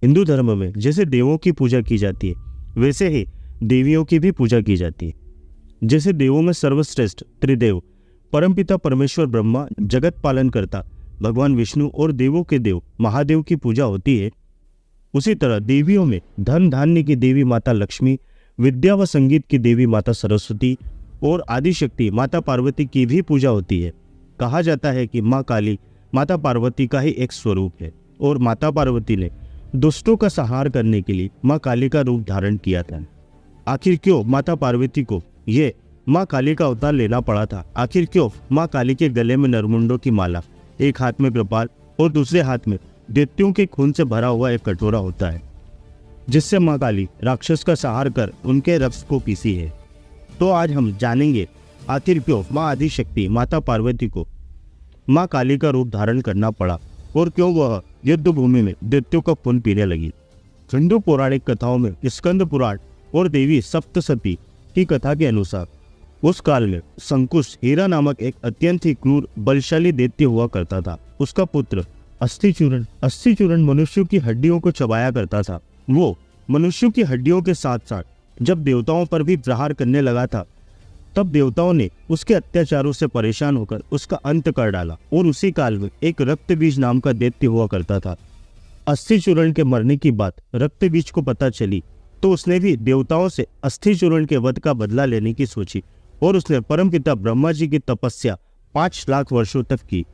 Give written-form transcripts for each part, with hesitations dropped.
हिंदू धर्म में जैसे देवों की पूजा की जाती है, वैसे ही देवियों की भी पूजा की जाती है। जैसे देवों में सर्वश्रेष्ठ त्रिदेव परमपिता परमेश्वर ब्रह्मा, जगत पालन करता भगवान विष्णु और देवों के देव महादेव की पूजा होती है, उसी तरह देवियों में धन धान्य की देवी माता लक्ष्मी, विद्या व संगीत की देवी माता सरस्वती और आदिशक्ति माता पार्वती की भी पूजा होती है। कहा जाता है कि माँ काली माता पार्वती का ही एक स्वरूप है और माता पार्वती ने दुष्टों का संहार करने के लिए माँ काली का रूप धारण किया था। आखिर क्यों माता पार्वती को ये माँ काली का अवतार लेना पड़ा था? आखिर क्यों माँ काली के गले में नरमुंडों की माला, एक हाथ में कृपाल और दूसरे हाथ में दैत्यों के खून से भरा हुआ एक कटोरा होता है, जिससे माँ काली राक्षस का संहार कर उनके रक्त को पीसी है? तो आज हम जानेंगे आखिर क्यों माँ आदिशक्ति माता पार्वती को माँ काली का रूप धारण करना पड़ा और क्यों वह युद्ध भूमि में दैत्यों का खून पीने लगी। हिंदू पौराणिक कथाओं में स्कंद पुराण और देवी सप्तसती की कथा के अनुसार उस काल में संकुश हीरा नामक एक अत्यंत ही क्रूर बलशाली दैत्य हुआ करता था। उसका पुत्र अस्थिचूरण मनुष्यों की हड्डियों को चबाया करता था। वो मनुष्यों की हड्डियों के साथ साथ जब देवताओं पर भी प्रहार करने लगा था, तब देवताओं ने उसके अत्याचारों से परेशान होकर उसका अंत कर डाला। और उसी काल में एक रक्तबीज नाम का दैत्य हुआ करता था। अस्थिचूरण के मरने की बात रक्तबीज को पता चली तो उसने भी देवताओं से अस्थिचूरण के वध का बदला लेने की सोची और उसने परमपिता ब्रह्मा जी की तपस्या 5 लाख वर्षों तक की।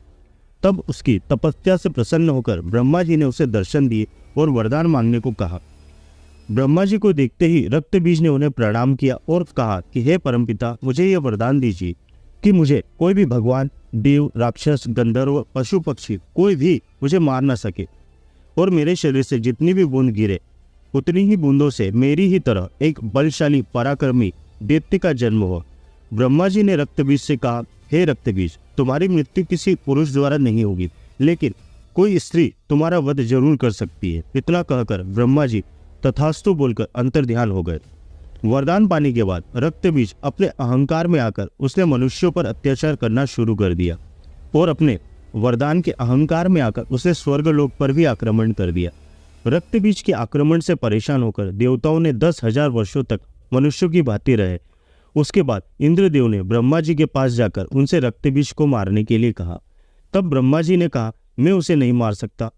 तब उसकी तपस्या से प्रसन्न होकर ब्रह्मा जी ने उसे दर्शन दिए और वरदान मांगने को कहा। ब्रह्मा जी को देखते ही रक्तबीज ने उन्हें प्रणाम किया और कहा कि हे परमपिता, मुझे यह वरदान दीजिए कि मुझे कोई भी भगवान, देव, राक्षस, गंधर्व, पशु पक्षी कोई भी मुझे मार न सके और मेरे शरीर से जितनी भी बूंद गिरे उतनी ही बूंदों से मेरी ही तरह एक बलशाली पराक्रमी दैत्य का जन्म हो। ब्रह्मा जी ने रक्तबीज से कहा, हे रक्तबीज, तुम्हारी मृत्यु किसी पुरुष द्वारा नहीं होगी, लेकिन कोई स्त्री तुम्हारा वध जरूर कर सकती है। इतना कहकर ब्रह्मा जी तथास्तु बोलकर अंतर्ध्यान हो गए। वरदान पाने के बाद रक्तबीज अपने अहंकार में आकर उसने मनुष्यों पर अत्याचार करना शुरू कर दिया और अपने वरदान के अहंकार में आकर उसने स्वर्गलोक पर भी आक्रमण कर दिया। रक्तबीज के आक्रमण से परेशान होकर देवताओं ने 10,000 वर्षों तक मनुष्यों की भांति रहे। उसके बाद इंद्रदेव ने ब्रह्मा जी के पास जाकर उनसे रक्तबीज को मारने के लिए कहा। तब ब्रह्मा जी ने कहा, मैं उसे नहीं मार सकता,